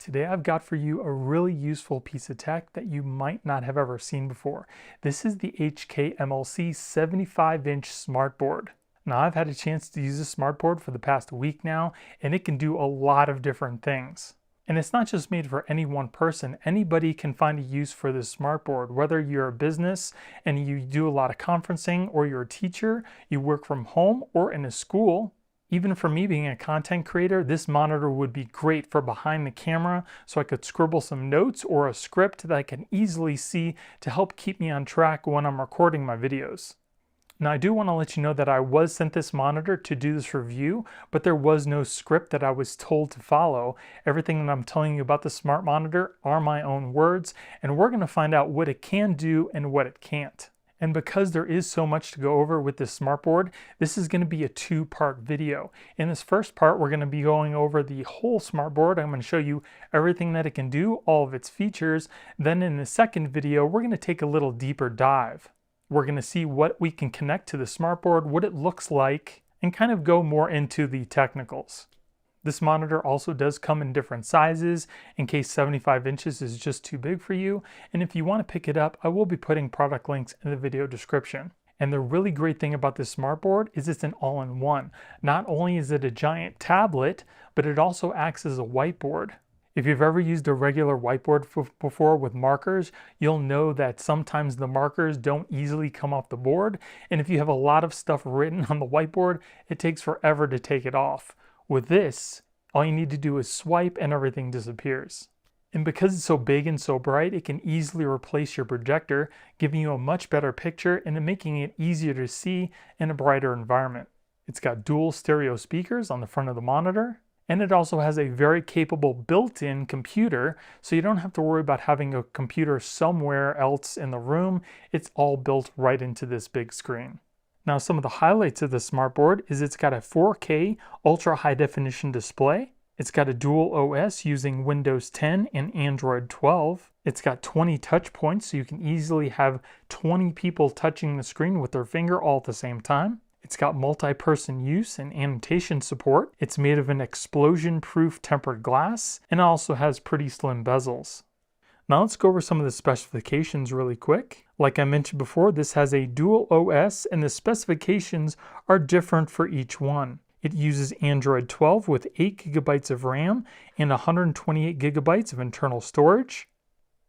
Today I've got for you a really useful piece of tech that you might not have ever seen before. This is the HKMLC 75-inch SmartBoard. Now I've had a chance to use this SmartBoard for the past week now, and it can do a lot of different things. And it's not just made for any one person. Anybody can find a use for this SmartBoard, whether you're a business and you do a lot of conferencing, or you're a teacher, you work from home or in a school. Even for me being a content creator, this monitor would be great for behind the camera, so I could scribble some notes or a script that I can easily see to help keep me on track when I'm recording my videos. Now I do want to let you know that I was sent this monitor to do this review, but there was no script that I was told to follow. Everything that I'm telling you about the Smart Monitor are my own words, and we're going to find out what it can do and what it can't. And because there is so much to go over with this SmartBoard, this is going to be a two-part video. In this first part, we're going to be going over the whole SmartBoard. I'm going to show you everything that it can do, all of its features. Then in the second video, we're going to take a little deeper dive. We're going to see what we can connect to the SmartBoard, what it looks like, and kind of go more into the technicals. This monitor also does come in different sizes in case 75 inches is just too big for you. And if you want to pick it up, I will be putting product links in the video description. And the really great thing about this SmartBoard is it's an all-in-one. Not only is it a giant tablet, but it also acts as a whiteboard. If you've ever used a regular whiteboard before with markers, you'll know that sometimes the markers don't easily come off the board. And if you have a lot of stuff written on the whiteboard, it takes forever to take it off. With this, all you need to do is swipe and everything disappears. And because it's so big and so bright, it can easily replace your projector, giving you a much better picture and making it easier to see in a brighter environment. It's got dual stereo speakers on the front of the monitor, and it also has a very capable built-in computer, so you don't have to worry about having a computer somewhere else in the room. It's all built right into this big screen. Now, some of the highlights of the SmartBoard is it's got a 4K ultra high definition display. It's got a dual OS using Windows 10 and Android 12. It's got 20 touch points, so you can easily have 20 people touching the screen with their finger all at the same time. It's got multi-person use and annotation support. It's made of an explosion-proof tempered glass, and it also has pretty slim bezels. Now let's go over some of the specifications really quick. Like I mentioned before, this has a dual OS, and the specifications are different for each one. It uses Android 12 with 8 GB of RAM and 128 GB of internal storage.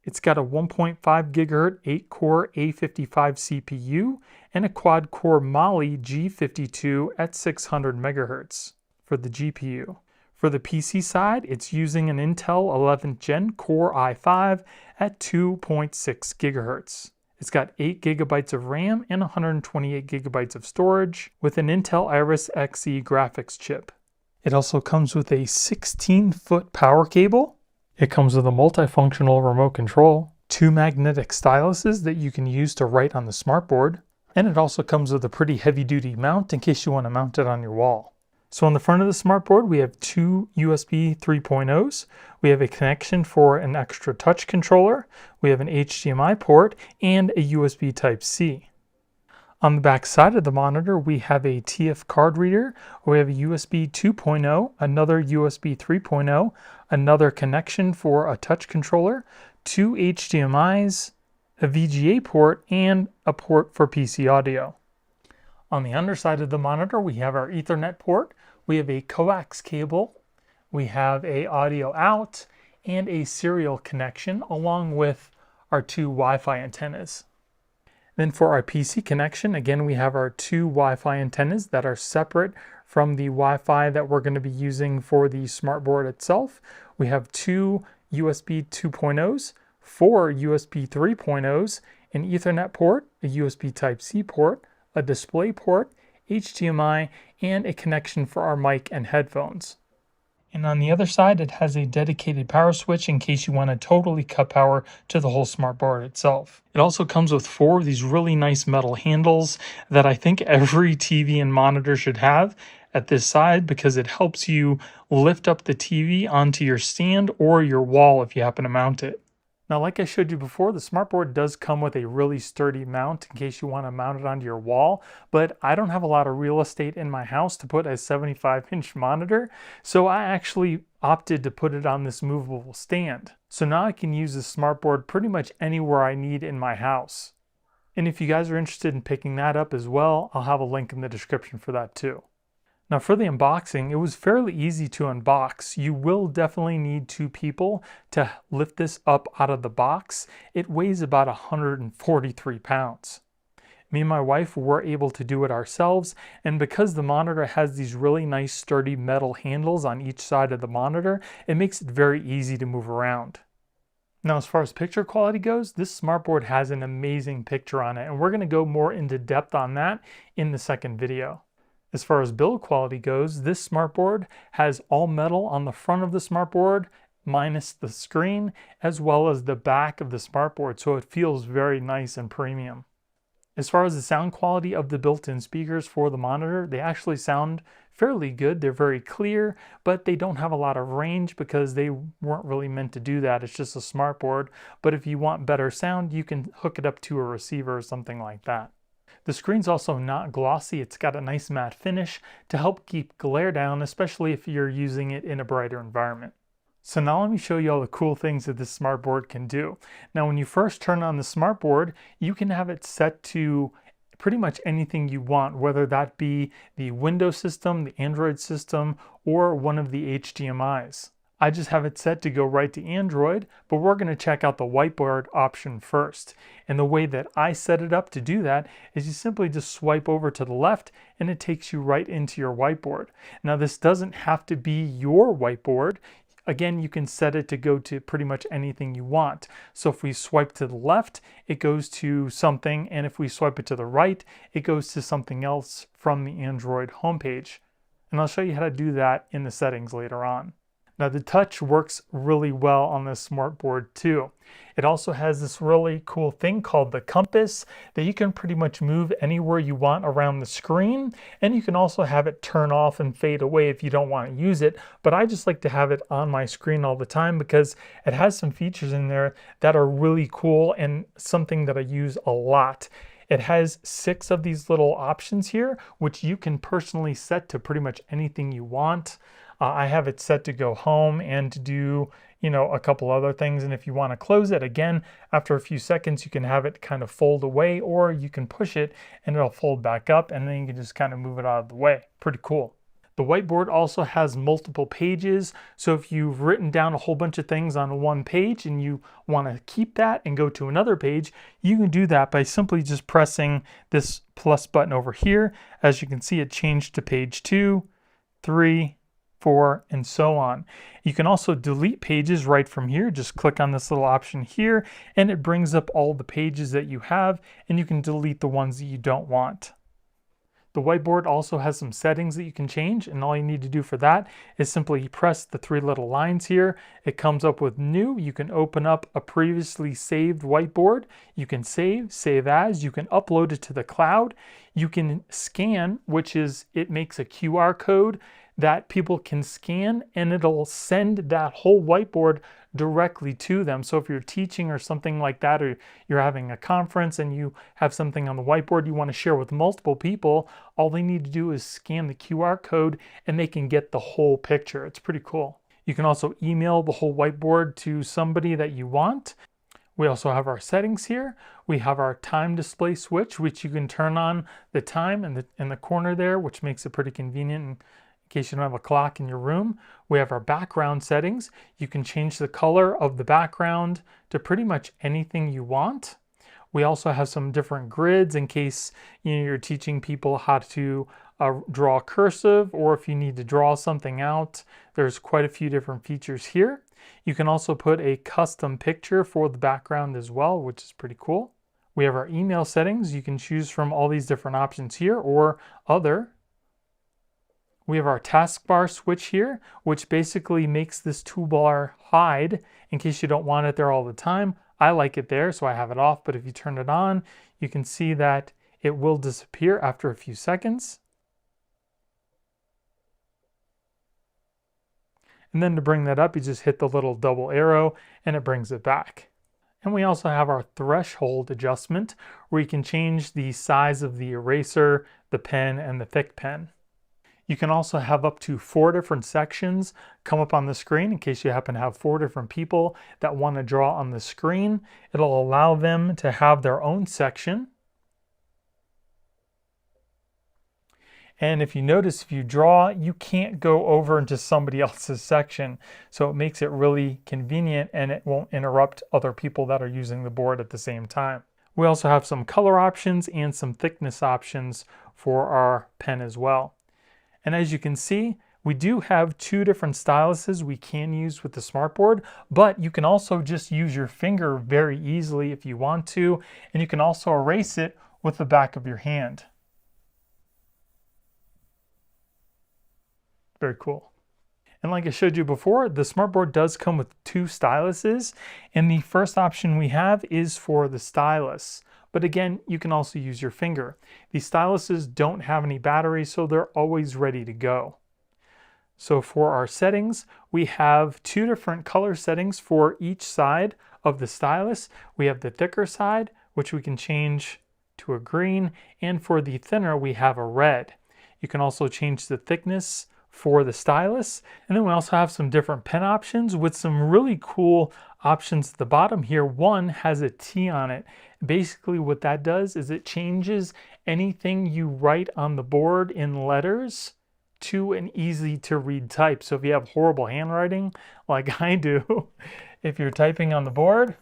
It's got a 1.5 GHz 8-core A55 CPU and a quad-core Mali G52 at 600 MHz for the GPU. For the PC side, it's using an Intel 11th Gen Core i5 at 2.6 GHz. It's got 8 GB of RAM and 128 GB of storage with an Intel Iris Xe graphics chip. It also comes with a 16-foot power cable. It comes with a multifunctional remote control, 2 magnetic styluses that you can use to write on the SmartBoard, and it also comes with a pretty heavy-duty mount in case you want to mount it on your wall. So on the front of the SmartBoard, we have two USB 3.0s. We have a connection for an extra touch controller. We have an HDMI port and a USB Type-C. On the back side of the monitor, we have a TF card reader. We have a USB 2.0, another USB 3.0, another connection for a touch controller, 2 HDMIs, a VGA port, and a port for PC audio. On the underside of the monitor, we have our Ethernet port, we have a coax cable, we have a audio out, and a serial connection, along with our 2 Wi-Fi antennas. Then for our PC connection, again, we have our 2 Wi-Fi antennas that are separate from the Wi-Fi that we're going to be using for the SmartBoard itself. We have 2 USB 2.0s, 4 USB 3.0s, an Ethernet port, a USB Type-C port, a display port, HDMI, and a connection for our mic and headphones. And on the other side, it has a dedicated power switch in case you want to totally cut power to the whole SmartBoard itself. It also comes with 4 of these really nice metal handles that I think every TV and monitor should have at this side, because it helps you lift up the TV onto your stand or your wall if you happen to mount it. Now, like I showed you before, the SmartBoard does come with a really sturdy mount in case you want to mount it onto your wall, but I don't have a lot of real estate in my house to put a 75-inch monitor, so I actually opted to put it on this movable stand. So now I can use the SmartBoard pretty much anywhere I need in my house. And if you guys are interested in picking that up as well, I'll have a link in the description for that too. Now for the unboxing, it was fairly easy to unbox. You will definitely need 2 people to lift this up out of the box. It weighs about 143 pounds. Me and my wife were able to do it ourselves, and because the monitor has these really nice sturdy metal handles on each side of the monitor, it makes it very easy to move around. Now, as far as picture quality goes, this SmartBoard has an amazing picture on it, and we're going to go more into depth on that in the second video. As far as build quality goes, this SmartBoard has all metal on the front of the SmartBoard, minus the screen, as well as the back of the SmartBoard, so it feels very nice and premium. As far as the sound quality of the built-in speakers for the monitor, they actually sound fairly good. They're very clear, but they don't have a lot of range because they weren't really meant to do that. It's just a SmartBoard, but if you want better sound, you can hook it up to a receiver or something like that. The screen's also not glossy. It's got a nice matte finish to help keep glare down, especially if you're using it in a brighter environment. So now let me show you all the cool things that this SmartBoard can do. Now when you first turn on the SmartBoard, you can have it set to pretty much anything you want, whether that be the Windows system, the Android system, or one of the HDMIs. I just have it set to go right to Android, but we're going to check out the Whiteboard option first. And the way that I set it up to do that is you simply just swipe over to the left and it takes you right into your Whiteboard. Now this doesn't have to be your Whiteboard. Again, you can set it to go to pretty much anything you want. So if we swipe to the left, it goes to something, and if we swipe it to the right, it goes to something else from the Android homepage. And I'll show you how to do that in the settings later on. Now the touch works really well on this SmartBoard too. It also has this really cool thing called the compass that you can pretty much move anywhere you want around the screen, and you can also have it turn off and fade away if you don't want to use it, but I just like to have it on my screen all the time because it has some features in there that are really cool and something that I use a lot. It has 6 of these little options here, which you can personally set to pretty much anything you want. I have it set to go home and to do, a couple other things. And if you want to close it, again, after a few seconds, you can have it kind of fold away, or you can push it and it'll fold back up, and then you can just kind of move it out of the way. Pretty cool. The Whiteboard also has multiple pages, so if you've written down a whole bunch of things on one page and you want to keep that and go to another page, you can do that by simply just pressing this plus button over here. As you can see, it changed to page 2, 3, 4, and so on. You can also delete pages right from here. Just click on this little option here, and it brings up all the pages that you have, and you can delete the ones that you don't want. The Whiteboard also has some settings that you can change, and all you need to do for that is simply press the 3 little lines here. It comes up with new. You can open up a previously saved Whiteboard. You can save as, you can upload it to the cloud. You can scan, which is, it makes a QR code that people can scan, and it'll send that whole Whiteboard directly to them. So if you're teaching or something like that, or you're having a conference and you have something on the whiteboard you want to share with multiple people, all they need to do is scan the QR code and they can get the whole picture. It's pretty cool. You can also email the whole whiteboard to somebody that you want. We also have our settings here. We have our time display switch, which you can turn on the time in the corner there, which makes it pretty convenient in case you don't have a clock in your room. We have our background settings. You can change the color of the background to pretty much anything you want. We also have some different grids in case you're teaching people how to draw cursive, or if you need to draw something out. There's quite a few different features here. You can also put a custom picture for the background as well, which is pretty cool. We have our email settings. You can choose from all these different options here or other. We have our taskbar switch here, which basically makes this toolbar hide in case you don't want it there all the time. I like it there, so I have it off, but if you turn it on, you can see that it will disappear after a few seconds. And then to bring that up, you just hit the little double arrow and it brings it back. And we also have our threshold adjustment where you can change the size of the eraser, the pen, and the thick pen. You can also have up to 4 different sections come up on the screen in case you happen to have 4 different people that want to draw on the screen. It'll allow them to have their own section. And if you notice, if you draw, you can't go over into somebody else's section. So it makes it really convenient and it won't interrupt other people that are using the board at the same time. We also have some color options and some thickness options for our pen as well. And as you can see, we do have 2 different styluses we can use with the SmartBoard, but you can also just use your finger very easily if you want to, and you can also erase it with the back of your hand. Very cool. And like I showed you before, the SmartBoard does come with 2 styluses, and the first option we have is for the stylus. But again, you can also use your finger. These styluses don't have any batteries, so they're always ready to go. So for our settings, we have 2 different color settings for each side of the stylus. We have the thicker side, which we can change to a green, and for the thinner, we have a red. You can also change the thickness for the stylus. And then we also have some different pen options with some really cool options at the bottom here. One has a T on it. Basically what that does is it changes anything you write on the board in letters to an easy to read type. So if you have horrible handwriting like I do, if you're typing on the board,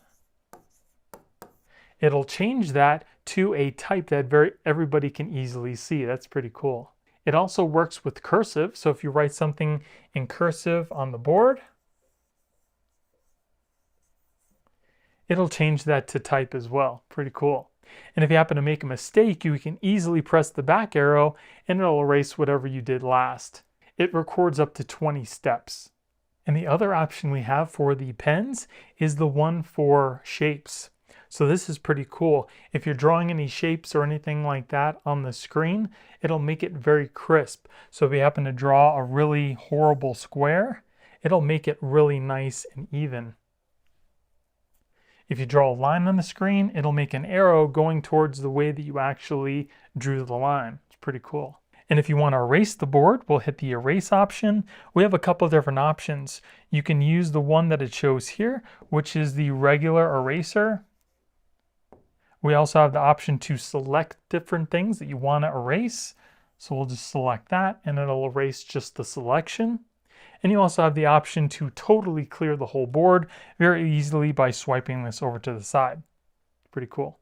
it'll change that to a type that everybody can easily see. That's pretty cool. It also works with cursive, so if you write something in cursive on the board, it'll change that to type as well. Pretty cool. And if you happen to make a mistake, you can easily press the back arrow and it'll erase whatever you did last. It records up to 20 steps. And the other option we have for the pens is the one for shapes. So this is pretty cool. If you're drawing any shapes or anything like that on the screen, it'll make it very crisp. So if you happen to draw a really horrible square, it'll make it really nice and even. If you draw a line on the screen, it'll make an arrow going towards the way that you actually drew the line. It's pretty cool. And if you want to erase the board, we'll hit the erase option. We have a couple of different options. You can use the one that it shows here, which is the regular eraser. We also have the option to select different things that you want to erase. So we'll just select that and it'll erase just the selection. And you also have the option to totally clear the whole board very easily by swiping this over to the side. Pretty cool.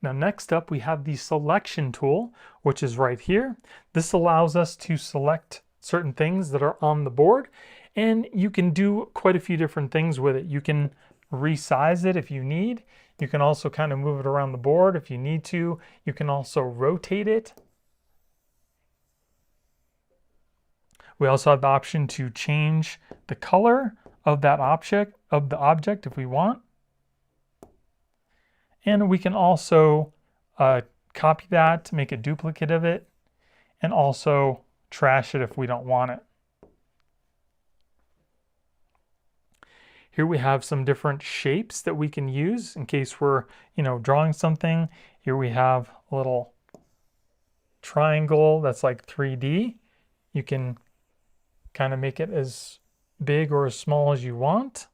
Now next up we have the selection tool, which is right here. This allows us to select certain things that are on the board, and you can do quite a few different things with it. You can resize it if you need. You can also kind of move it around the board if you need to. You can also rotate it. We also have the option to change the color of that object if we want. And we can also copy that to make a duplicate of it and also trash it if we don't want it. Here we have some different shapes that we can use in case we're, drawing something. Here we have a little triangle that's like 3D. You can kind of make it as big or as small as you want.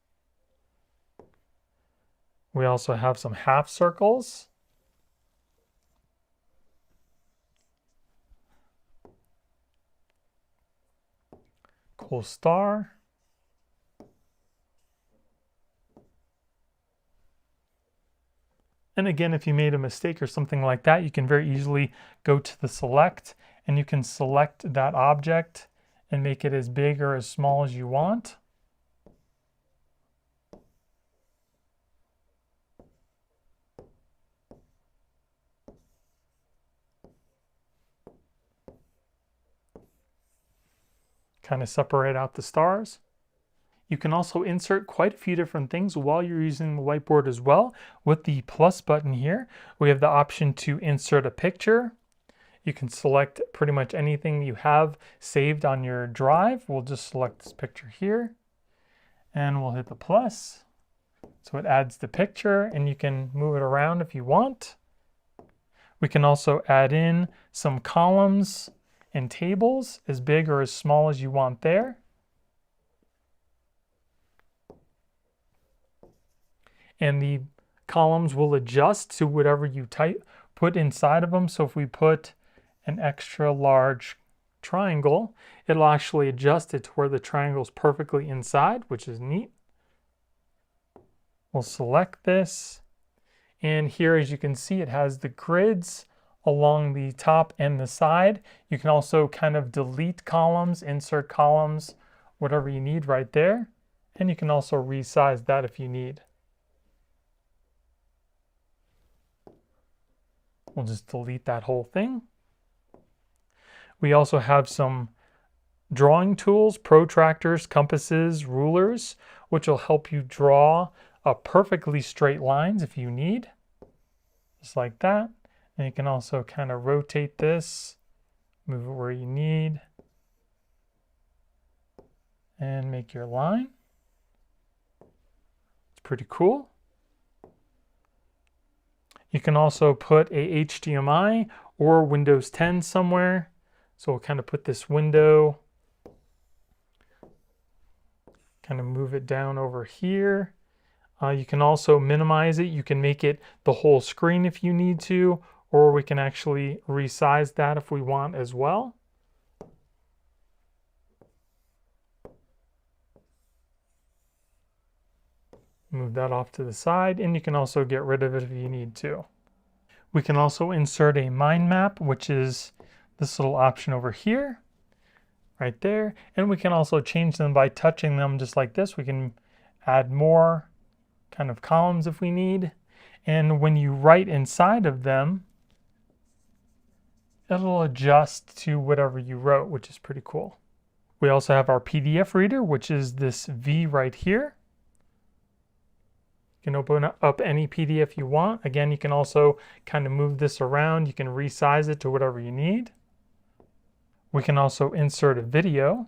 We also have some half circles. Cool star. And again, if you made a mistake or something like that, you can very easily go to the select and you can select that object and make it as big or as small as you want. Kind of separate out the stars. You can also insert quite a few different things while you're using the whiteboard as well. With the plus button here, we have the option to insert a picture. You can select pretty much anything you have saved on your drive. We'll just select this picture here and we'll hit the plus. So it adds the picture, and you can move it around if you want. We can also add in some columns and tables, as big or as small as you want there. And the columns will adjust to whatever you put inside of them. So if we put an extra large triangle, it'll actually adjust it to where the triangle's perfectly inside, which is neat. We'll select this, and here, as you can see, it has the grids along the top and the side. You can also kind of delete columns, insert columns, whatever you need right there. And you can also resize that if you need. We'll just delete that whole thing. We also have some drawing tools, protractors, compasses, rulers, which will help you draw perfectly straight lines if you need, just like that. And you can also kind of rotate this, move it where you need, and make your line. It's pretty cool. You can also put a HDMI or Windows 10 somewhere. So we'll kind of put this window, kind of move it down over here. You can also minimize it. You can make it the whole screen if you need to, or we can actually resize that if we want as well. Move that off to the side, and you can also get rid of it if you need to. We can also insert a mind map, which is this little option over here, right there. And we can also change them by touching them just like this. We can add more kind of columns if we need. And when you write inside of them, it'll adjust to whatever you wrote, which is pretty cool. We also have our PDF reader, which is this V right here. You can open up any PDF you want. Again, you can also kind of move this around. You can resize it to whatever you need. We can also insert a video.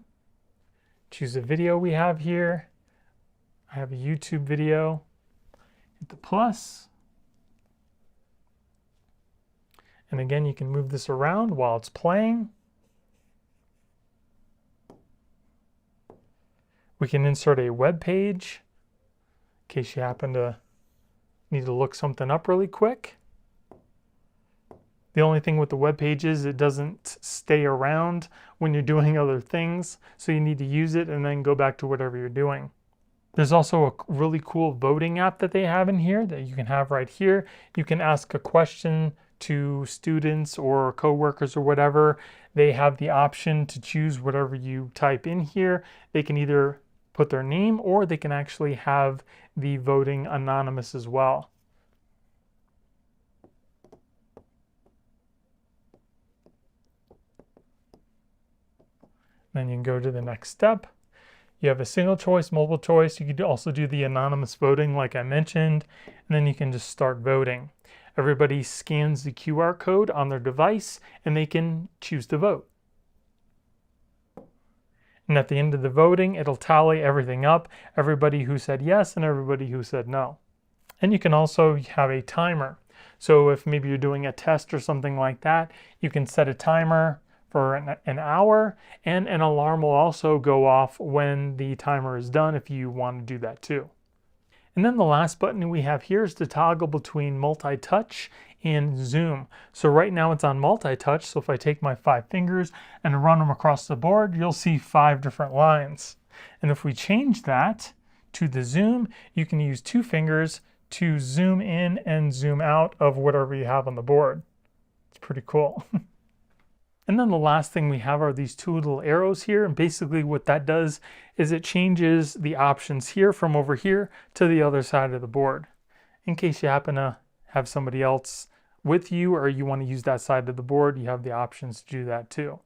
Choose a video we have here. I have a YouTube video. Hit the plus. And again, you can move this around while it's playing. We can insert a web page in case you happen to need to look something up really quick. The only thing with the web page is it doesn't stay around when you're doing other things, so you need to use it and then go back to whatever you're doing. There's also a really cool voting app that they have in here that you can have right here. You can ask a question to students or coworkers or whatever. They have the option to choose whatever you type in here. They can either put their name or they can actually have the voting anonymous as well. Then you can go to the next step. You have a single choice, multiple choice. You could also do the anonymous voting like I mentioned, and then you can just start voting. Everybody scans the QR code on their device and they can choose to vote. And at the end of the voting, it'll tally everything up, everybody who said yes and everybody who said no. And you can also have a timer. So if maybe you're doing a test or something like that, you can set a timer for an hour, and an alarm will also go off when the timer is done if you want to do that too. And then the last button we have here is to toggle between multi-touch and zoom. So right now it's on multi-touch, so if I take my 5 fingers and run them across the board, you'll see 5 different lines. And if we change that to the zoom, you can use 2 fingers to zoom in and zoom out of whatever you have on the board. It's pretty cool. And then the last thing we have are these 2 little arrows here. And basically what that does is it changes the options here from over here to the other side of the board. In case you happen to have somebody else with you or you want to use that side of the board, you have the options to do that too.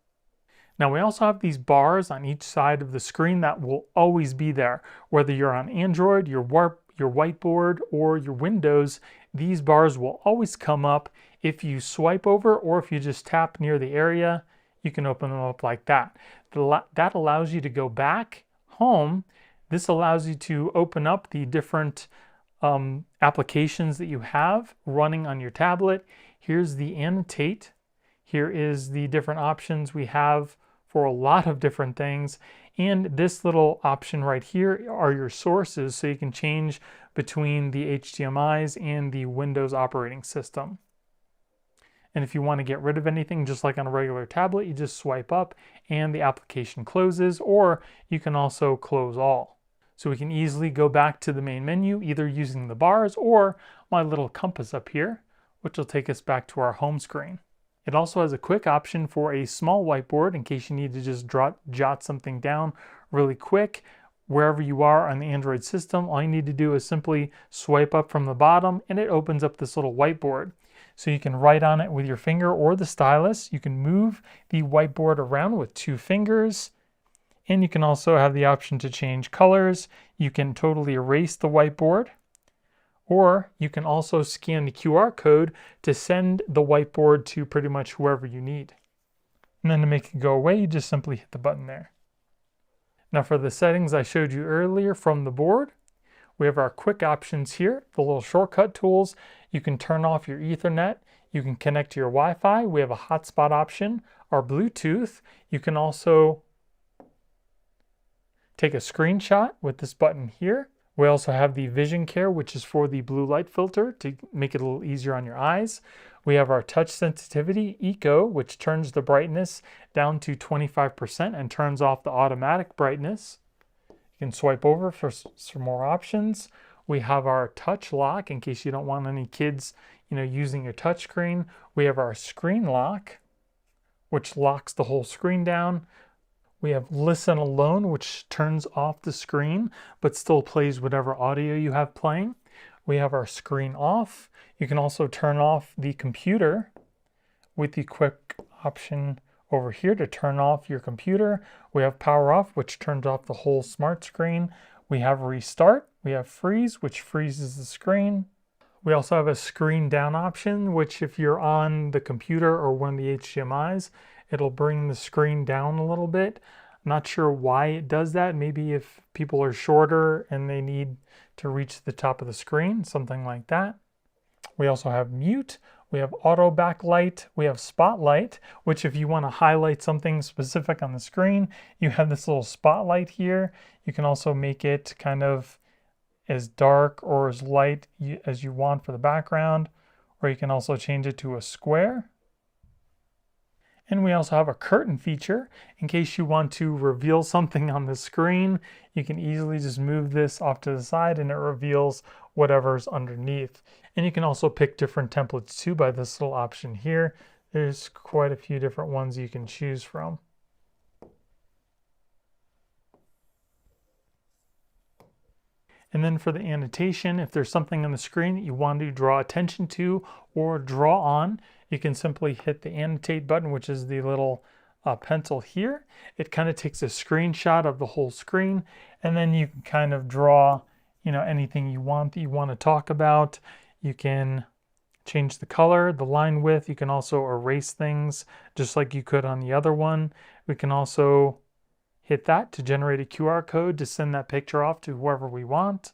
Now we also have these bars on each side of the screen that will always be there. Whether you're on Android, your Whiteboard, or your Windows, these bars will always come up. If you swipe over or if you just tap near the area, you can open them up like that. That allows you to go back home. This allows you to open up the different applications that you have running on your tablet. Here's the Annotate. Here is the different options we have for a lot of different things. And this little option right here are your sources, so you can change between the HDMIs and the Windows operating system. And if you want to get rid of anything, just like on a regular tablet, you just swipe up and the application closes, or you can also close all. So we can easily go back to the main menu, either using the bars or my little compass up here, which will take us back to our home screen. It also has a quick option for a small whiteboard in case you need to just jot something down really quick. Wherever you are on the Android system, all you need to do is simply swipe up from the bottom and it opens up this little whiteboard. So you can write on it with your finger or the stylus. You can move the whiteboard around with 2 fingers. And you can also have the option to change colors. You can totally erase the whiteboard. Or you can also scan the QR code to send the whiteboard to pretty much whoever you need. And then to make it go away, you just simply hit the button there. Now for the settings I showed you earlier from the board, we have our quick options here, the little shortcut tools. You can turn off your Ethernet. You can connect to your Wi-Fi. We have a hotspot option, our Bluetooth. You can also take a screenshot with this button here. We also have the Vision Care, which is for the blue light filter to make it a little easier on your eyes. We have our touch sensitivity Eco, which turns the brightness down to 25% and turns off the automatic brightness. You can swipe over for some more options. We have our touch lock in case you don't want any kids, using your touch screen. We have our screen lock, which locks the whole screen down. We have Listen Alone, which turns off the screen, but still plays whatever audio you have playing. We have our Screen Off. You can also turn off the computer with the quick option over here to turn off your computer. We have Power Off, which turns off the whole smart screen. We have Restart. We have Freeze, which freezes the screen. We also have a Screen Down option, which if you're on the computer or one of the HDMIs, it'll bring the screen down a little bit. I'm not sure why it does that. Maybe if people are shorter and they need to reach the top of the screen, something like that. We also have Mute. We have Auto Backlight. We have Spotlight, which if you want to highlight something specific on the screen, you have this little spotlight here. You can also make it kind of as dark or as light as you want for the background, or you can also change it to a square. And we also have a curtain feature. In case you want to reveal something on the screen, you can easily just move this off to the side and it reveals whatever's underneath. And you can also pick different templates too by this little option here. There's quite a few different ones you can choose from. And then for the annotation, if there's something on the screen that you want to draw attention to or draw on, you can simply hit the Annotate button, which is the little pencil here. It kind of takes a screenshot of the whole screen, and then you can kind of draw, anything you want that you want to talk about. You can change the color, the line width. You can also erase things just like you could on the other one. We can also hit that to generate a QR code to send that picture off to whoever we want.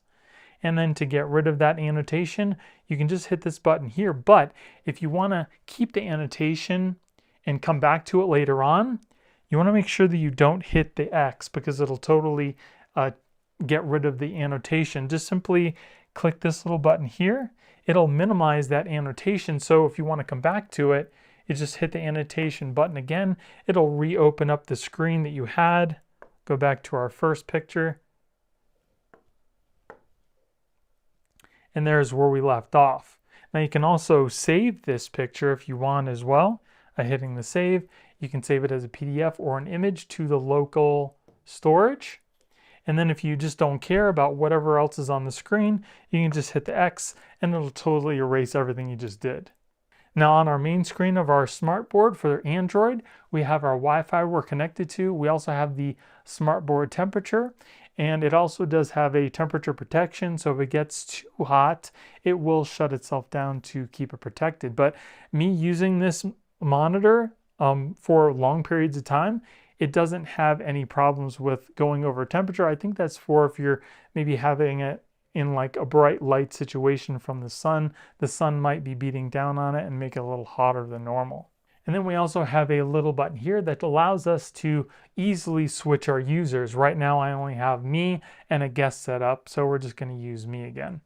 And then to get rid of that annotation, you can just hit this button here. But if you want to keep the annotation and come back to it later on, you want to make sure that you don't hit the X because it'll totally get rid of the annotation. Just simply click this little button here. It'll minimize that annotation. So if you want to come back to it, you just hit the annotation button again. It'll reopen up the screen that you had. Go back to our first picture. And there's where we left off. Now you can also save this picture if you want as well. By hitting the save, you can save it as a PDF or an image to the local storage. And then if you just don't care about whatever else is on the screen, you can just hit the X and it'll totally erase everything you just did. Now on our main screen of our SmartBoard for Android, we have our Wi-Fi we're connected to. We also have the SmartBoard temperature, and it also does have a temperature protection. So if it gets too hot, it will shut itself down to keep it protected. But me using this monitor for long periods of time, it doesn't have any problems with going over temperature. I think that's for if you're maybe having it in like a bright light situation from the sun might be beating down on it and make it a little hotter than normal. And then we also have a little button here that allows us to easily switch our users. Right now I only have me and a guest set up, so we're just going to use me again.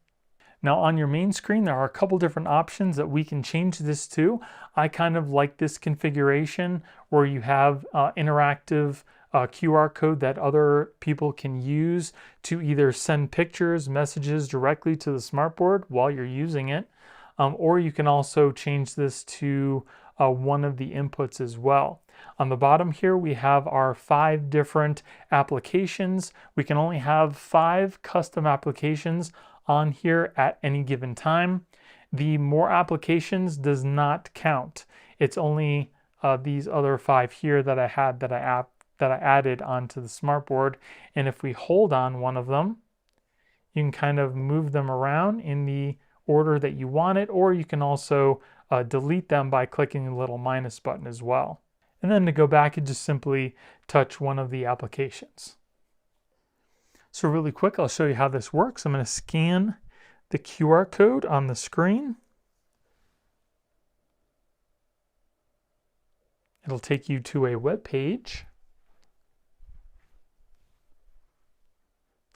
Now on your main screen, there are a couple different options that we can change this to. I kind of like this configuration where you have interactive QR code that other people can use to either send pictures, messages directly to the smartboard while you're using it, or you can also change this to one of the inputs as well. On the bottom here, we have our 5 different applications. We can only have 5 custom applications on here at any given time. The more applications does not count. It's only these other 5 here that I had that I added onto the smartboard. And if we hold on one of them, you can kind of move them around in the order that you want it, or you can also delete them by clicking the little minus button as well. And then to go back, you just simply touch one of the applications. So really quick, I'll show you how this works. I'm going to scan the QR code on the screen. It'll take you to a web page.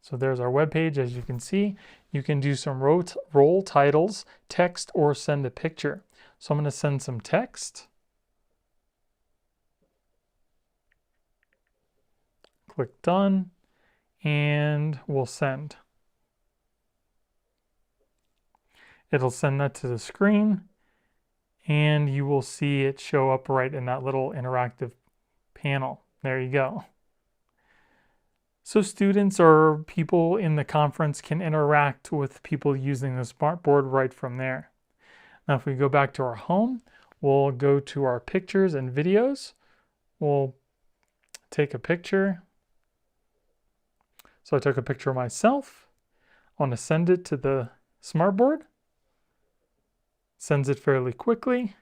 So there's our web page. As you can see, you can do some role titles, text, or send a picture. So I'm going to send some text. Click done. And we'll send. It'll send that to the screen, and you will see it show up right in that little interactive panel. There you go. So students or people in the conference can interact with people using the smartboard right from there. Now if we go back to our home, we'll go to our pictures and videos. We'll take a picture. So I took a picture of myself. I want to send it to the smartboard. Sends it fairly quickly.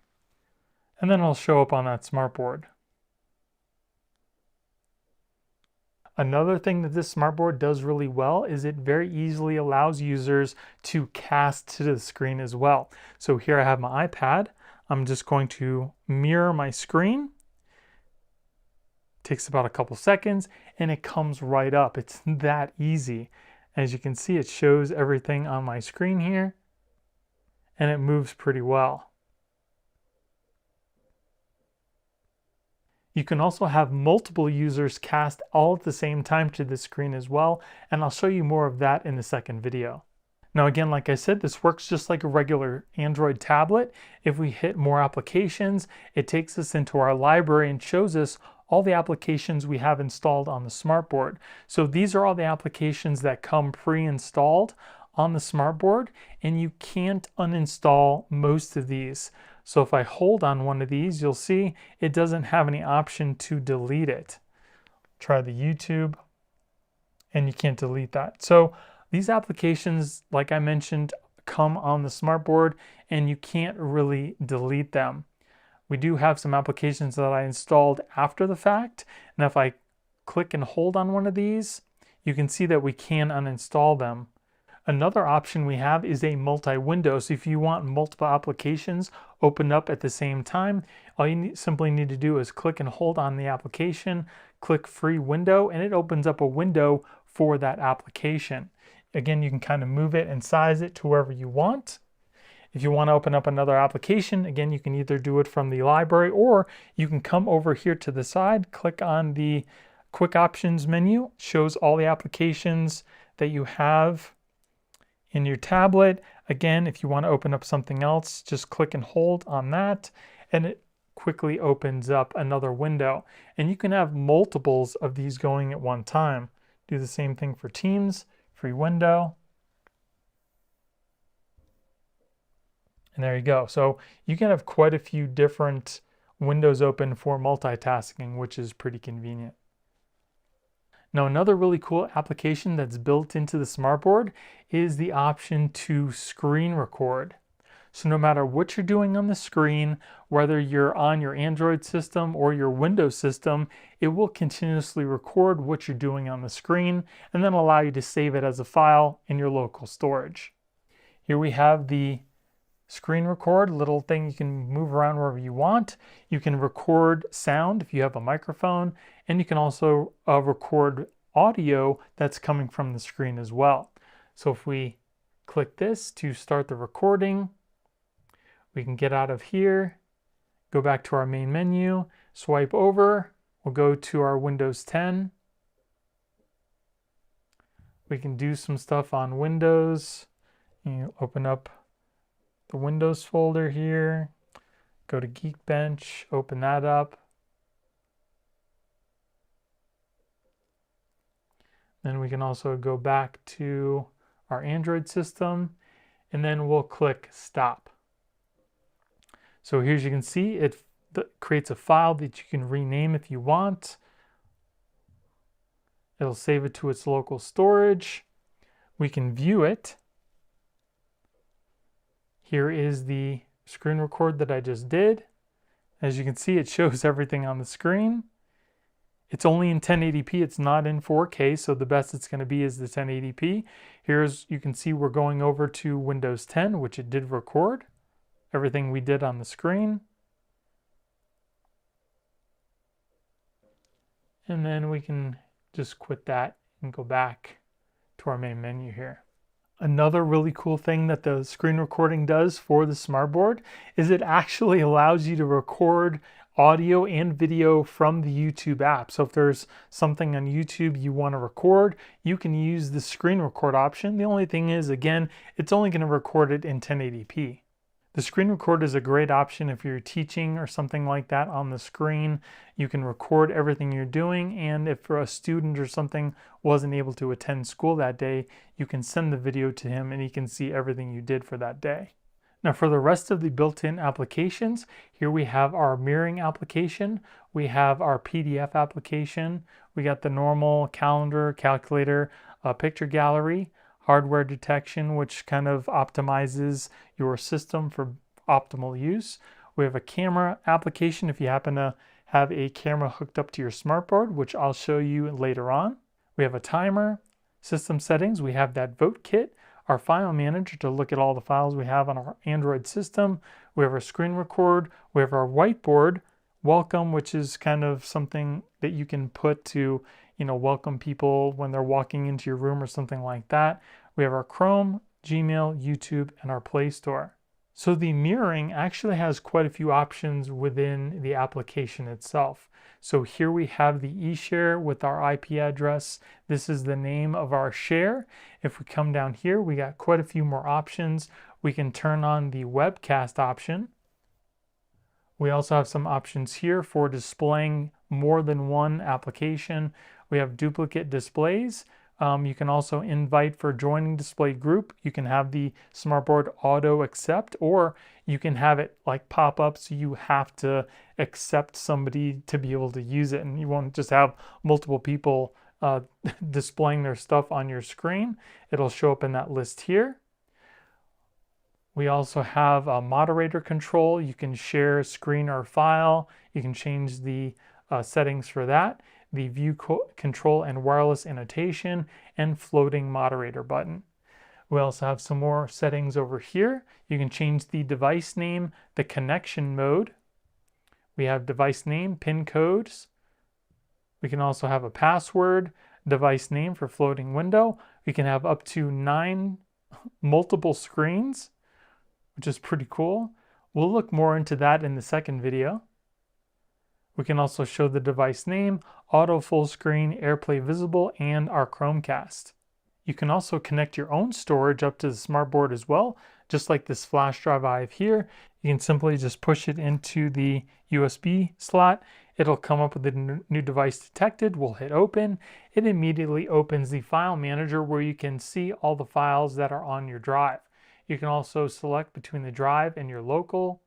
And then it'll show up on that smartboard. Another thing that this smartboard does really well is it very easily allows users to cast to the screen as well. So here I have my iPad. I'm just going to mirror my screen. Takes about a couple seconds and it comes right up. It's that easy. As you can see, it shows everything on my screen here and it moves pretty well. You can also have multiple users cast all at the same time to the screen as well, and I'll show you more of that in the second video. Now again, like I said, this works just like a regular Android tablet. If we hit more applications, it takes us into our library and shows us all the applications we have installed on the smartboard. So these are all the applications that come pre-installed on the smartboard, and you can't uninstall most of these. So if I hold on one of these, you'll see it doesn't have any option to delete it. Try the YouTube, and you can't delete that. So these applications, like I mentioned, come on the smartboard, and you can't really delete them. We do have some applications that I installed after the fact, and if I click and hold on one of these, you can see that we can uninstall them. Another option we have is a multi-window. So if you want multiple applications opened up at the same time, all you simply need to do is click and hold on the application, click free window, and it opens up a window for that application. Again, you can kind of move it and size it to wherever you want. If you want to open up another application, again, you can either do it from the library or you can come over here to the side, click on the quick options menu, shows all the applications that you have in your tablet. Again, if you want to open up something else, just click and hold on that and it quickly opens up another window. And you can have multiples of these going at one time. Do the same thing for Teams, free window. And there you go. So you can have quite a few different windows open for multitasking, which is pretty convenient. Now, another really cool application that's built into the smartboard is the option to screen record. So no matter what you're doing on the screen, whether you're on your Android system or your Windows system, it will continuously record what you're doing on the screen and then allow you to save it as a file in your local storage. Here we have the screen record, little thing you can move around wherever you want. You can record sound if you have a microphone, and you can also record audio that's coming from the screen as well. So if we click this to start the recording, we can get out of here, go back to our main menu, swipe over, we'll go to our Windows 10. We can do some stuff on Windows. You open up the Windows folder here, go to Geekbench, open that up. Then we can also go back to our Android system, and then we'll click stop. So here, as you can see, it creates a file that you can rename if you want. It'll save it to its local storage. We can view it. Here is the screen record that I just did. As you can see, it shows everything on the screen. It's only in 1080p, it's not in 4K, so the best it's going to be is the 1080p. Here's, you can see we're going over to Windows 10, which it did record everything we did on the screen. And then we can just quit that and go back to our main menu here. Another really cool thing that the screen recording does for the SmartBoard is it actually allows you to record audio and video from the YouTube app. So if there's something on YouTube you want to record, you can use the screen record option. The only thing is, again, it's only going to record it in 1080p. The screen record is a great option if you're teaching or something like that on the screen. You can record everything you're doing, and if a student or something wasn't able to attend school that day, you can send the video to him and he can see everything you did for that day. Now for the rest of the built-in applications, here we have our mirroring application, we have our PDF application, we got the normal calendar, calculator, picture gallery, hardware detection, which kind of optimizes your system for optimal use. We have a camera application if you happen to have a camera hooked up to your SmartBoard, which I'll show you later on. We have a timer, system settings, we have that vote kit, our file manager to look at all the files we have on our Android system. We have our screen record, we have our whiteboard, welcome, which is kind of something that you can put to, welcome people when they're walking into your room or something like that. We have our Chrome, Gmail, YouTube, and our Play Store. So the mirroring actually has quite a few options within the application itself. So here we have the eShare with our IP address. This is the name of our share. If we come down here, we got quite a few more options. We can turn on the webcast option. We also have some options here for displaying more than one application. We have duplicate displays. You can also invite for joining display group. You can have the SmartBoard auto accept, or you can have it like pop up so you have to accept somebody to be able to use it, and you won't just have multiple people displaying their stuff on your screen. It'll show up in that list here. We also have a moderator control. You can share a screen or file. You can change the settings for that. The view control and wireless annotation, and floating moderator button. We also have some more settings over here. You can change the device name, the connection mode. We have device name, PIN codes. We can also have a password, device name for floating window. We can have up to 9 multiple screens, which is pretty cool. We'll look more into that in the second video. We can also show the device name, auto full screen, AirPlay visible, and our Chromecast. You can also connect your own storage up to the SmartBoard as well, just like this flash drive I have here. You can simply just push it into the USB slot. It'll come up with a new device detected. We'll hit open. It immediately opens the file manager where you can see all the files that are on your drive. You can also select between the drive and your local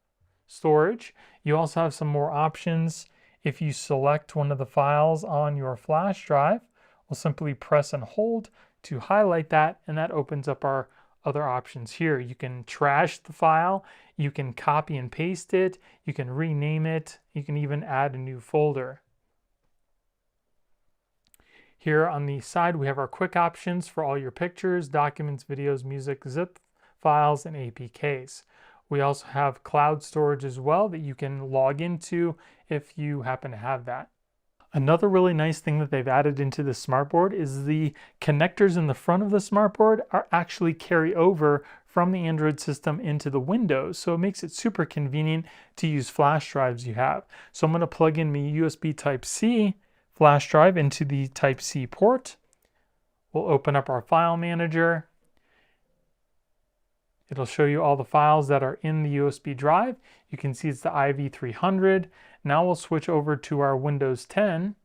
storage. You also have some more options. If you select one of the files on your flash drive, we'll simply press and hold to highlight that, and that opens up our other options here. You can trash the file, you can copy and paste it, you can rename it, you can even add a new folder. Here on the side, we have our quick options for all your pictures, documents, videos, music, zip files, and APKs. We also have cloud storage as well that you can log into if you happen to have that. Another really nice thing that they've added into the SmartBoard is the connectors in the front of the SmartBoard are actually carry over from the Android system into the Windows. So it makes it super convenient to use flash drives you have. So I'm going to plug in my USB Type-C flash drive into the Type-C port. We'll open up our file manager. It'll show you all the files that are in the USB drive. You can see it's the IV300. Now we'll switch over to our Windows 10.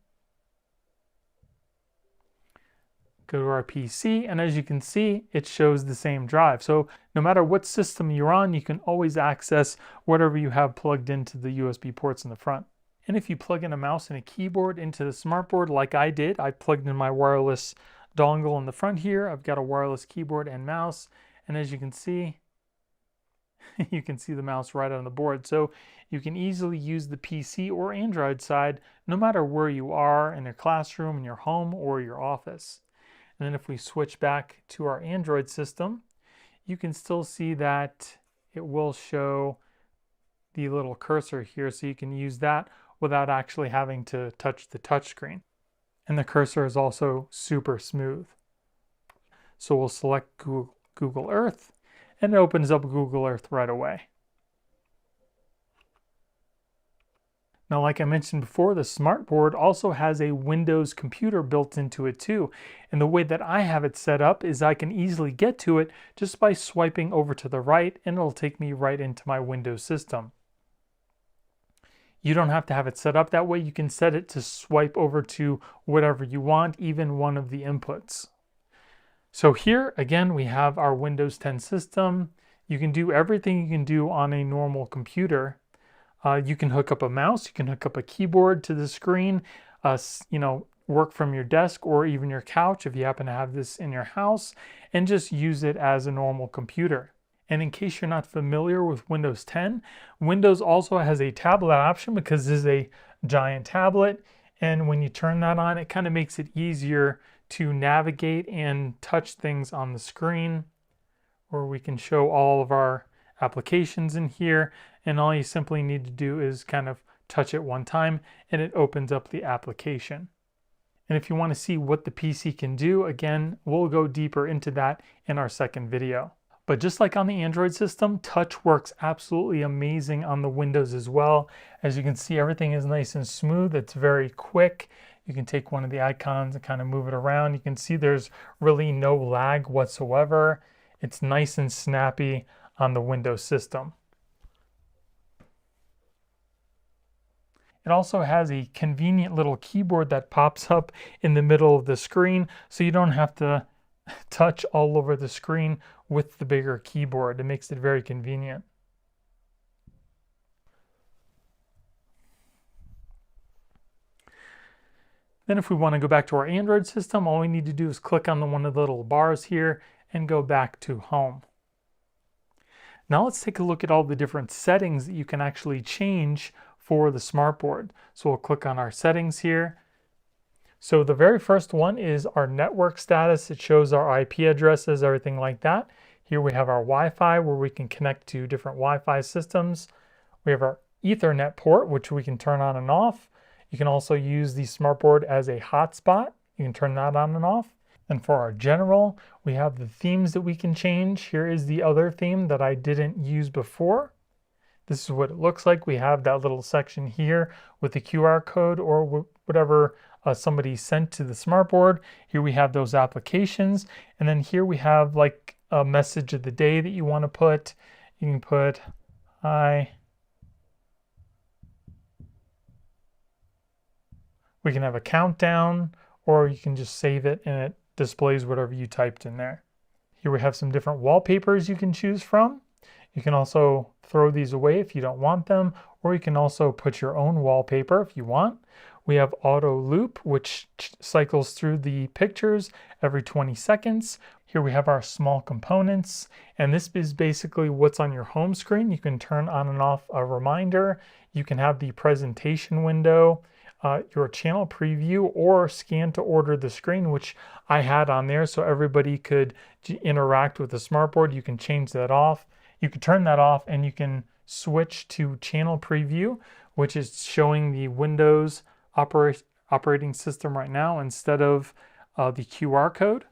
Go to our PC, and as you can see, it shows the same drive. So no matter what system you're on, you can always access whatever you have plugged into the USB ports in the front. And if you plug in a mouse and a keyboard into the SmartBoard like I did, I plugged in my wireless dongle in the front here. I've got a wireless keyboard and mouse. And as you can see the mouse right on the board. So you can easily use the PC or Android side no matter where you are in your classroom, in your home, or your office. And then if we switch back to our Android system, you can still see that it will show the little cursor here, so you can use that without actually having to touch the touchscreen. And the cursor is also super smooth. So we'll select Google Earth, and it opens up Google Earth right away. Now, like I mentioned before, the SmartBoard also has a Windows computer built into it too. And the way that I have it set up is I can easily get to it just by swiping over to the right, and it'll take me right into my Windows system. You don't have to have it set up that way. You can set it to swipe over to whatever you want, even one of the inputs. So here, again, we have our Windows 10 system. You can do everything you can do on a normal computer. You can hook up a mouse, you can hook up a keyboard to the screen, work from your desk or even your couch if you happen to have this in your house, and just use it as a normal computer. And in case you're not familiar with Windows 10, Windows also has a tablet option because this is a giant tablet. And when you turn that on, it kind of makes it easier to navigate and touch things on the screen, or we can show all of our applications in here, and all you simply need to do is kind of touch it one time and it opens up the application. And if you want to see what the PC can do, again, we'll go deeper into that in our second video. But just like on the Android system, touch works absolutely amazing on the Windows as well. As you can see, everything is nice and smooth. It's very quick. You can take one of the icons and kind of move it around. You can see there's really no lag whatsoever. It's nice and snappy on the Windows system. It also has a convenient little keyboard that pops up in the middle of the screen, so you don't have to touch all over the screen with the bigger keyboard. It makes it very convenient. Then if we want to go back to our Android system, all we need to do is click on one of the little bars here and go back to home. Now let's take a look at all the different settings that you can actually change for the SmartBoard. So we'll click on our settings here. So the very first one is our network status. It shows our IP addresses, everything like that. Here we have our Wi-Fi where we can connect to different Wi-Fi systems. We have our Ethernet port, which we can turn on and off. You can also use the SmartBoard as a hotspot. You can turn that on and off. And for our general, we have the themes that we can change. Here is the other theme that I didn't use before. This is what it looks like. We have that little section here with the QR code or whatever somebody sent to the SmartBoard. Here we have those applications. And then here we have like a message of the day that you want to put. You can put, hi. We can have a countdown, or you can just save it and it displays whatever you typed in there. Here we have some different wallpapers you can choose from. You can also throw these away if you don't want them, or you can also put your own wallpaper if you want. We have auto loop, which cycles through the pictures every 20 seconds. Here we have our small components, and this is basically what's on your home screen. You can turn on and off a reminder. You can have the presentation window, your channel preview, or scan to order the screen, which I had on there so everybody could interact with the smartboard. You can change that off. You can turn that off, and you can switch to channel preview, which is showing the Windows operating system right now instead of the QR code.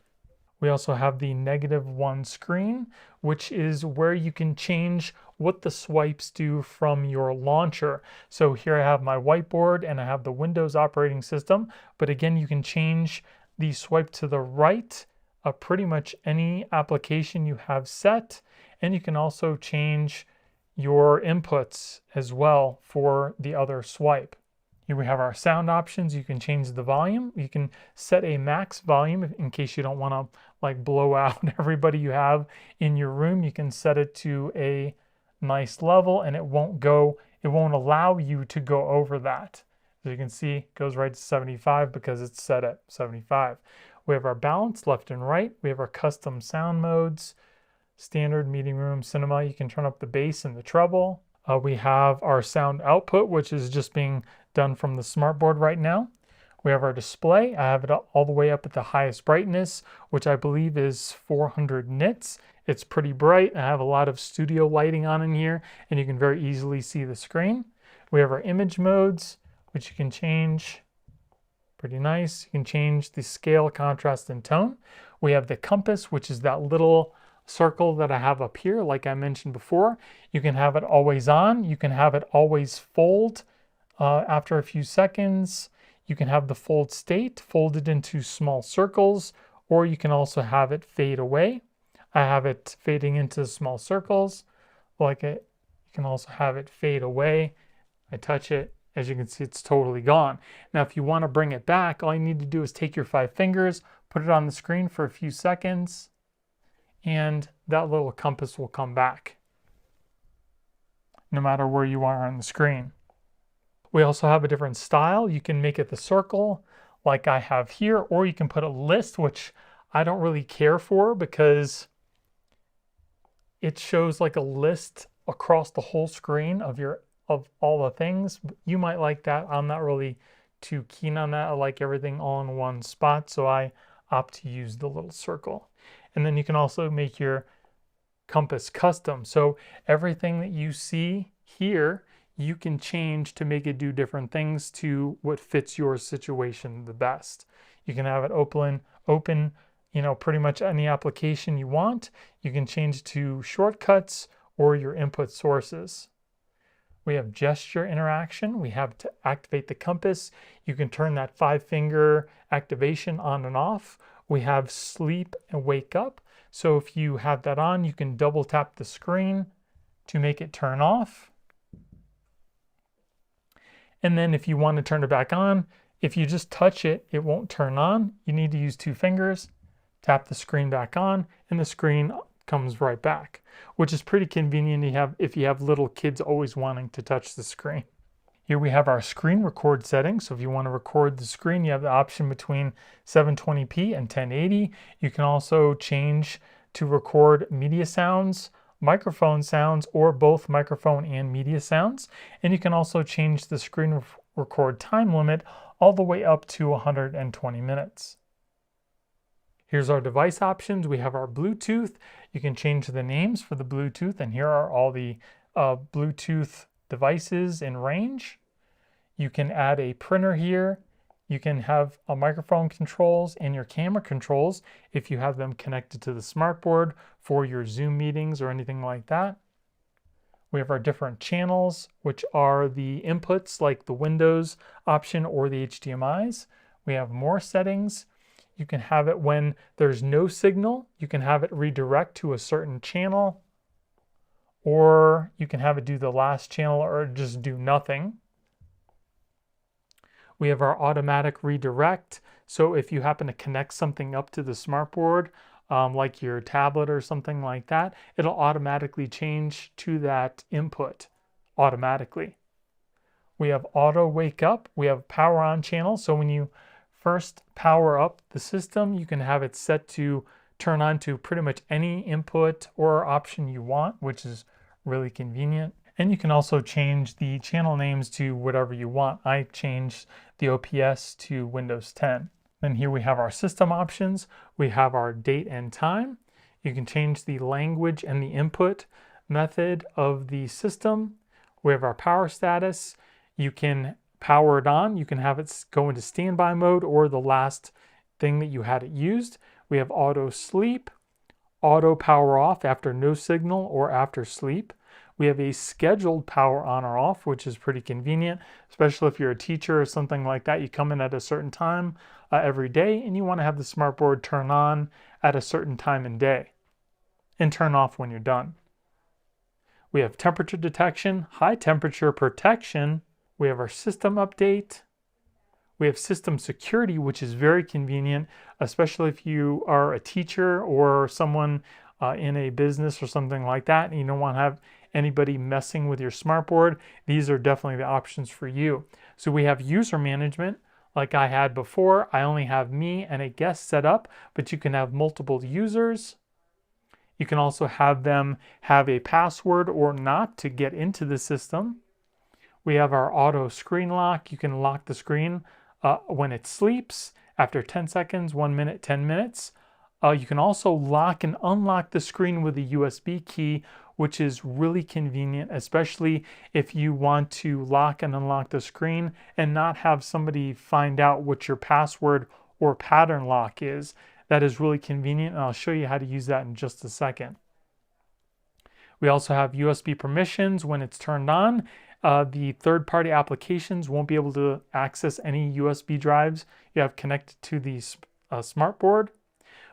We also have the -1 screen, which is where you can change what the swipes do from your launcher. So here I have my whiteboard and I have the Windows operating system, but again, you can change the swipe to the right of pretty much any application you have set, and you can also change your inputs as well for the other swipe. Here we have our sound options. You can change the volume. You can set a max volume in case you don't want to like blow out everybody you have in your room. You can set it to a nice level and it won't allow you to go over that. As you can see, it goes right to 75 because it's set at 75. We have our balance left and right. We have our custom sound modes, standard, meeting room, cinema. You can turn up the bass and the treble. We have our sound output, which is just being done from the smartboard right now. We have our display. I have it all the way up at the highest brightness, which I believe is 400 nits. It's pretty bright. I have a lot of studio lighting on in here, and you can very easily see the screen. We have our image modes, which you can change. Pretty nice. You can change the scale, contrast, and tone. We have the compass, which is that little circle that I have up here, like I mentioned before. You can have it always on. You can have it always fold after a few seconds. You can have the fold state folded into small circles, or you can also have it fade away. I have it fading into small circles like it. You can also have it fade away. I touch it. As you can see, it's totally gone. Now, if you want to bring it back, all you need to do is take your 5 fingers, put it on the screen for a few seconds, and that little compass will come back, no matter where you are on the screen. We also have a different style. You can make it the circle, like I have here, or you can put a list, which I don't really care for because it shows like a list across the whole screen of all the things. You might like that. I'm not really too keen on that. I like everything all in one spot, so I opt to use the little circle. And then you can also make your compass custom. So everything that you see here, you can change to make it do different things to what fits your situation the best. You can have it open, pretty much any application you want. You can change to shortcuts or your input sources. We have gesture interaction. We have to activate the compass. You can turn that 5-finger activation on and off. We have sleep and wake up. So if you have that on, you can double tap the screen to make it turn off. And then if you want to turn it back on, if you just touch it, it won't turn on. You need to use 2 fingers, tap the screen back on, and the screen comes right back, which is pretty convenient if you have little kids always wanting to touch the screen. Here we have our screen record settings. So if you want to record the screen, you have the option between 720p and 1080. You can also change to record media sounds, microphone sounds, or both microphone and media sounds. And you can also change the screen record time limit all the way up to 120 minutes. Here's our device options. We have our Bluetooth. You can change the names for the Bluetooth, and here are all the Bluetooth devices in range. You can add a printer here. You can have a microphone controls and your camera controls if you have them connected to the smartboard for your Zoom meetings or anything like that. We have our different channels, which are the inputs like the Windows option or the HDMIs. We have more settings. You can have it when there's no signal. You can have it redirect to a certain channel, or you can have it do the last channel or just do nothing. We have our automatic redirect. So if you happen to connect something up to the smartboard, like your tablet or something like that, it'll automatically change to that input automatically. We have auto wake up. We have power on channel. So when you first power up the system, you can have it set to turn on to pretty much any input or option you want, which is really convenient. And you can also change the channel names to whatever you want. I changed the OPS to Windows 10. Then here we have our system options. We have our date and time. You can change the language and the input method of the system. We have our power status. You can power it on. You can have it go into standby mode or the last thing that you had it used. We have auto sleep, auto power off after no signal or after sleep. We have a scheduled power on or off, which is pretty convenient, especially if you're a teacher or something like that. You come in at a certain time every day and you want to have the smartboard turn on at a certain time and day and turn off when you're done. We have temperature detection, high temperature protection. We have our system update. We have system security, which is very convenient, especially if you are a teacher or someone in a business or something like that, and you don't want to have anybody messing with your smartboard. These are definitely the options for you. So we have user management, like I had before. I only have me and a guest set up, but you can have multiple users. You can also have them have a password or not to get into the system. We have our auto screen lock. You can lock the screen when it sleeps, after 10 seconds, 1 minute, 10 minutes. You can also lock and unlock the screen with a USB key, which is really convenient, especially if you want to lock and unlock the screen and not have somebody find out what your password or pattern lock is. That is really convenient, and I'll show you how to use that in just a second. We also have USB permissions when it's turned on. The third-party applications won't be able to access any USB drives you have connected to the SmartBoard.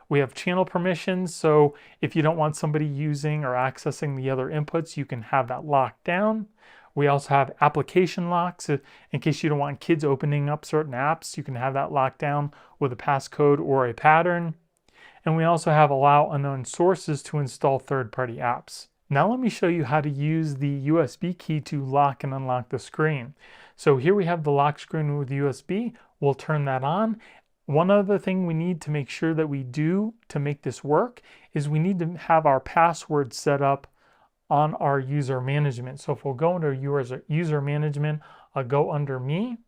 We have channel permissions, so if you don't want somebody using or accessing the other inputs, you can have that locked down. We also have application locks. In case you don't want kids opening up certain apps, you can have that locked down with a passcode or a pattern. And we also have allow unknown sources to install third-party apps. Now let me show you how to use the USB key to lock and unlock the screen. So here we have the lock screen with USB. We'll turn that on. One other thing we need to make sure that we do to make this work is we need to have our password set up on our user management. So if we'll go under user management, I'll go under me.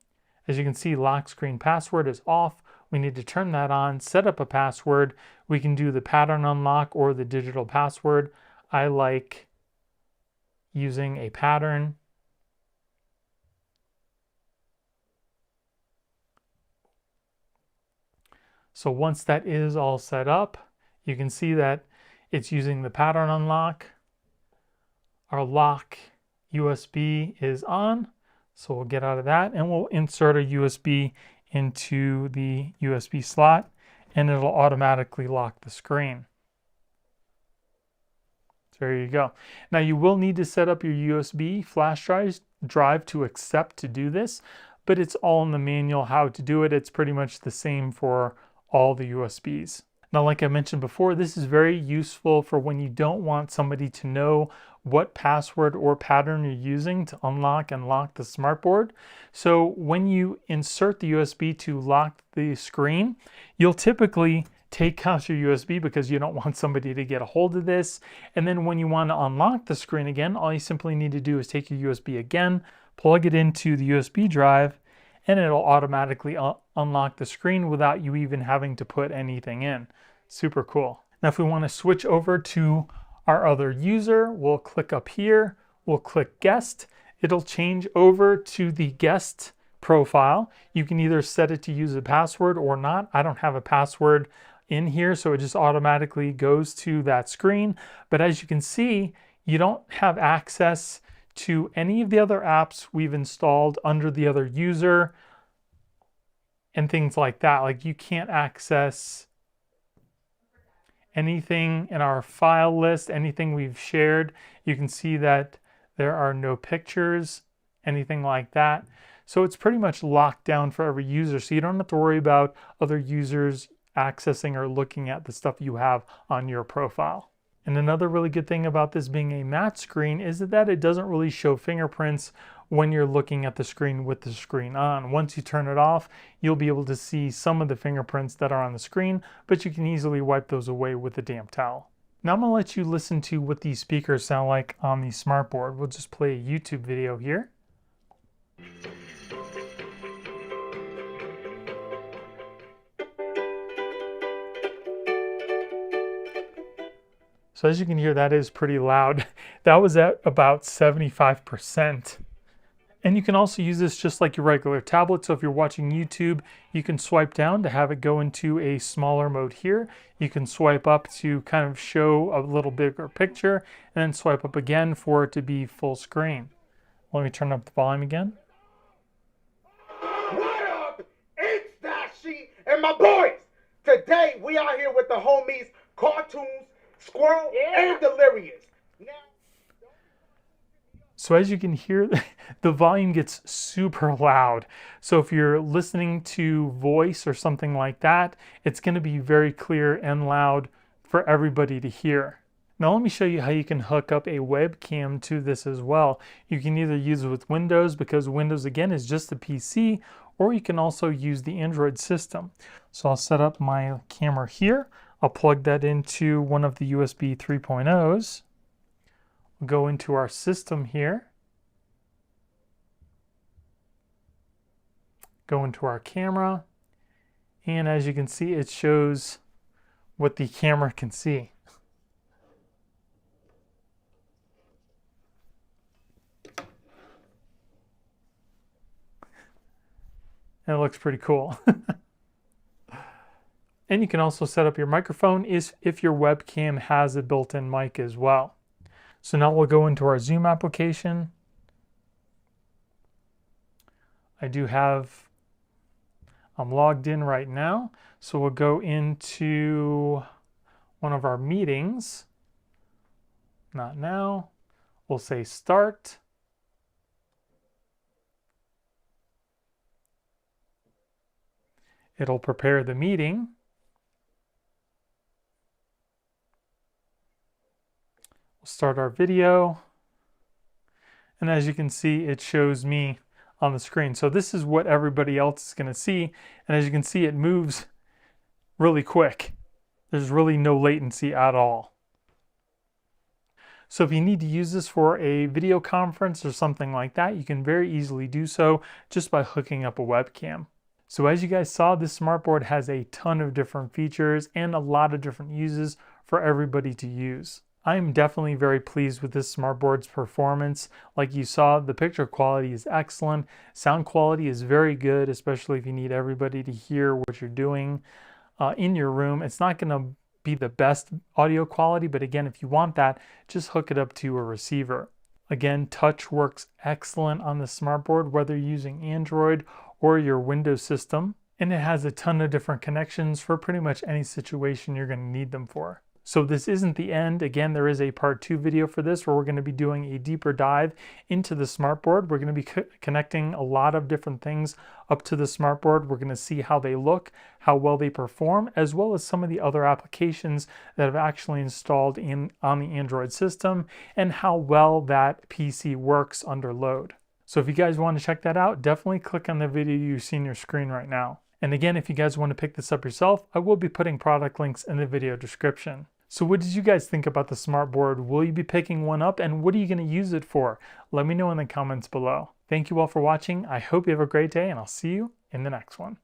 As you can see, lock screen password is off. We need to turn that on, set up a password. We can do the pattern unlock or the digital password. I like using a pattern. So once that is all set up, you can see that it's using the pattern unlock. Our lock USB is on, so we'll get out of that and we'll insert a USB into the USB slot and it'll automatically lock the screen. So there you go. Now you will need to set up your USB flash drive to accept to do this, but it's all in the manual how to do it. It's pretty much the same for all the USBs. Now, like I mentioned before, this is very useful for when you don't want somebody to know what password or pattern you're using to unlock and lock the SmartBoard. So when you insert the USB to lock the screen, you'll typically take out your USB because you don't want somebody to get a hold of this. And then when you want to unlock the screen again, all you simply need to do is take your USB again, plug it into the USB drive, and it'll automatically unlock the screen without you even having to put anything in. Super cool. Now, if we want to switch over to our other user, we'll click up here, we'll click guest. It'll change over to the guest profile. You can either set it to use a password or not. I don't have a password in here, so it just automatically goes to that screen. But as you can see, you don't have access to any of the other apps we've installed under the other user and things like that. Like you can't access anything in our file list, anything we've shared. You can see that there are no pictures, anything like that. So it's pretty much locked down for every user. So you don't have to worry about other users accessing or looking at the stuff you have on your profile. And another really good thing about this being a matte screen is that it doesn't really show fingerprints when you're looking at the screen with the screen on. Once you turn it off, you'll be able to see some of the fingerprints that are on the screen, but you can easily wipe those away with a damp towel. Now I'm going to let you listen to what these speakers sound like on the SmartBoard. We'll just play a YouTube video here. So as you can hear, that is pretty loud. That was at about 75%. And you can also use this just like your regular tablet. So if you're watching YouTube, you can swipe down to have it go into a smaller mode here. You can swipe up to kind of show a little bigger picture, and then swipe up again for it to be full screen. Let me turn up the volume again. What up? It's Dashi and my boys. Today we are here with the homies Cartoons, Squirrel, and Delirious. So as you can hear, the volume gets super loud. So if you're listening to voice or something like that, it's going to be very clear and loud for everybody to hear. Now let me show you how you can hook up a webcam to this as well. You can either use it with Windows, because Windows again is just a PC, or you can also use the Android system. So I'll set up my camera here. I'll plug that into one of the USB 3.0s. We'll go into our system here. Go into our camera. And as you can see, it shows what the camera can see. And it looks pretty cool. And you can also set up your microphone if your webcam has a built-in mic as well. So now we'll go into our Zoom application. I'm logged in right now. So we'll go into one of our meetings. Not now. We'll say start. It'll prepare the meeting. Start our video, and as you can see, it shows me on the screen. So this is what everybody else is going to see, and as you can see, it moves really quick. There's really no latency at all. So if you need to use this for a video conference or something like that, you can very easily do so just by hooking up a webcam. So as you guys saw, this SmartBoard has a ton of different features and a lot of different uses for everybody to use. I'm definitely very pleased with this SmartBoard's performance. Like you saw, the picture quality is excellent. Sound quality is very good, especially if you need everybody to hear what you're doing in your room. It's not going to be the best audio quality, but again, if you want that, just hook it up to a receiver. Again, touch works excellent on the SmartBoard, whether you're using Android or your Windows system. And it has a ton of different connections for pretty much any situation you're going to need them for. So this isn't the end. Again, there is a part 2 video for this where we're going to be doing a deeper dive into the SmartBoard. We're going to be connecting a lot of different things up to the SmartBoard. We're going to see how they look, how well they perform, as well as some of the other applications that have actually installed on the Android system, and how well that PC works under load. So if you guys want to check that out, definitely click on the video you see on your screen right now. And again, if you guys want to pick this up yourself, I will be putting product links in the video description. So what did you guys think about the SmartBoard? Will you be picking one up, and what are you going to use it for? Let me know in the comments below. Thank you all for watching. I hope you have a great day, and I'll see you in the next one.